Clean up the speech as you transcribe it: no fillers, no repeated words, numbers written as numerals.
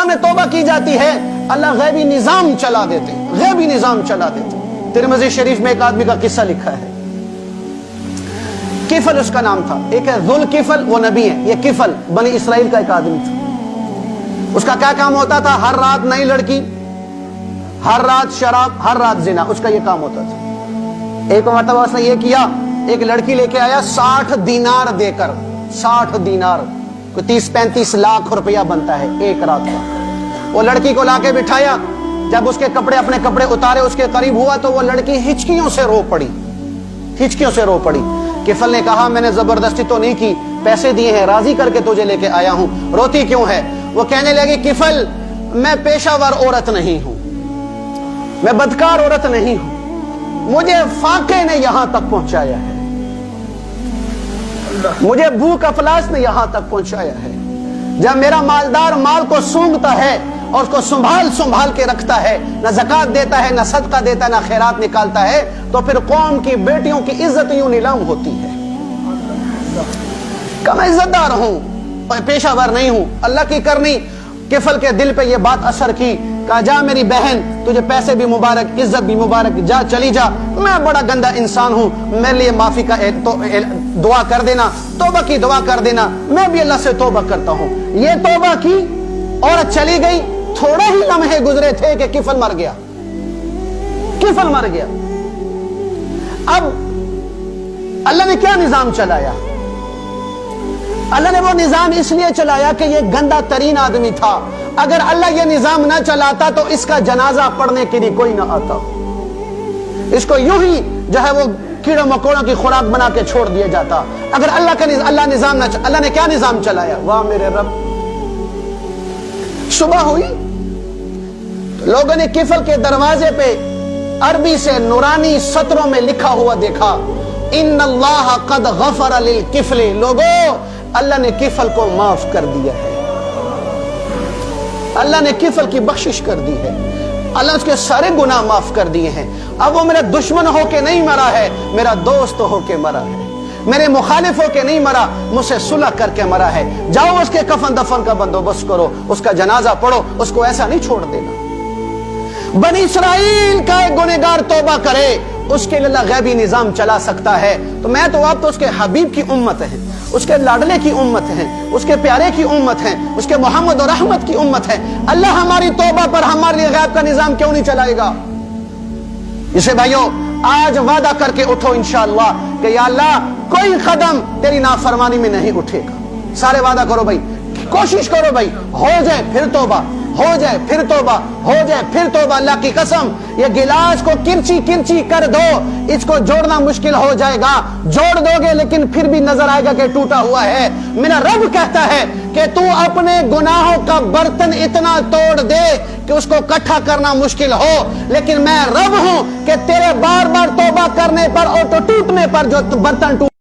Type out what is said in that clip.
میں توبہ کی جاتی ہے اللہ غیبی نظام چلا دیتے، غیبی نظام چلا دیتے۔ ترمذی شریف میں ایک آدمی کا قصہ لکھا ہے، کفل اس کا نام تھا، ایک ہے ذل کفل، وہ نبی ہے، یہ کفل بنی اسرائیل کا ایک آدمی تھا۔ اس کا کیا کام ہوتا تھا؟ ہر رات نئی لڑکی، ہر رات شراب، ہر رات زنا، اس کا یہ کام ہوتا تھا۔ ایک مرتبہ اس نے یہ کیا، ایک لڑکی لے کے آیا 60 دینار دے کر، 60 دینار کوئی 30-35 لاکھ روپیہ بنتا ہے ایک رات کا۔ وہ لڑکی کو لا کے بٹھایا، جب اس کے کپڑے اپنے کپڑے اتارے اس کے قریب ہوا تو وہ لڑکی ہچکیوں سے رو پڑی، ہچکیوں سے رو پڑی۔ کفل نے کہا میں نے زبردستی تو نہیں کی، پیسے دیے ہیں، راضی کر کے تجھے لے کے آیا ہوں، روتی کیوں ہے؟ وہ کہنے لگی کفل میں پیشہ ور عورت نہیں ہوں، میں بدکار عورت نہیں ہوں، مجھے فاقے نے یہاں تک پہنچایا ہے، مجھے بھوک افلاس نے یہاں تک پہنچایا ہے۔ جب میرا مالدار مال کو سونگتا ہے اور اس کو سنبھال کے رکھتا ہے، نہ زکوٰۃ دیتا ہے، نہ صدقہ دیتا ہے، نہ خیرات نکالتا ہے، تو پھر قوم کی بیٹیوں کی عزت یوں نیلام ہوتی ہے۔ کہ میں عزت دار ہوں، پیشہ ور نہیں ہوں، اللہ کی کرنی۔ کفل کے دل پہ یہ بات اثر کی، کہا جا میری بہن، تجھے پیسے بھی مبارک، عزت بھی مبارک، جا چلی جا، میں بڑا گندا انسان ہوں، میرے لیے معافی کا دعا کر دینا، توبہ کی دعا کر دینا، میں بھی اللہ سے توبہ کرتا ہوں۔ یہ توبہ کی، عورت چلی گئی، تھوڑے ہی لمحے گزرے تھے کہ کفل مر گیا، کفل مر گیا۔ اب اللہ نے کیا نظام چلایا؟ اللہ نے وہ نظام اس لیے چلایا کہ یہ گندا ترین آدمی تھا، اگر اللہ یہ نظام نہ چلاتا تو اس کا جنازہ پڑھنے کے لیے کوئی نہ آتا، اس کو یوں ہی جو ہے وہ کیڑوں مکوڑوں کی خوراک بنا کے چھوڑ دیا جاتا۔ اگر اللہ نظام نہ اللہ نے کیا نظام چلایا؟ واہ میرے رب! صبح ہوئی، لوگوں نے کفل کے دروازے پہ عربی سے نورانی سطروں میں لکھا ہوا دیکھا، ان اللہ قد غفر للکفل، لوگوں اللہ نے کفل کو معاف کر دیا ہے، اللہ نے کفل کی بخشش کر دی ہے، اللہ اس کے سارے گناہ معاف کر دیے ہیں۔ اب وہ میرا دشمن ہو کے نہیں مرا ہے، میرا دوست ہو کے مرا ہے، میرے مخالف ہو کے نہیں مرا، مجھ سے صلح کر کے مرا ہے۔ جاؤ اس کے کفن دفن کا بندوبست کرو، اس کا جنازہ پڑھو، اس کو ایسا نہیں چھوڑ دینا۔ بنی اسرائیل کا ایک گنہگار توبہ کرے، اس کے لیے اللہ غیبی نظام چلا سکتا ہے۔ تو میں تو آپ تو اس کے حبیب کی امت ہیں، اس کے لاڈلے کی امت ہیں، اس کے پیارے کی امت ہیں، اس کے محمد اور رحمت کی امت ہے۔ اللہ ہماری توبہ پر ہمارے لیے غیب کا نظام کیوں نہیں چلائے گا؟ اسے بھائیو آج وعدہ کر کے اٹھو انشاءاللہ کہ یا اللہ کوئی قدم تیری نافرمانی میں نہیں اٹھے گا۔ سارے وعدہ کرو بھائی، کوشش کرو بھائی، ہو جائے پھر توبہ، ہو جائے پھر توبہ، ہو جائے پھر توبہ۔ اللہ کی قسم یہ گلاس کو کرچی کرچی کر دو، اس کو جوڑنا مشکل ہو جائے گا، جوڑ دو گے لیکن پھر بھی نظر آئے گا کہ ٹوٹا ہوا ہے۔ میرا رب کہتا ہے کہ تو اپنے گناہوں کا برتن اتنا توڑ دے کہ اس کو کٹھا کرنا مشکل ہو، لیکن میں رب ہوں کہ تیرے بار بار توبہ کرنے پر اور تو ٹوٹنے پر جو برتن ٹوٹ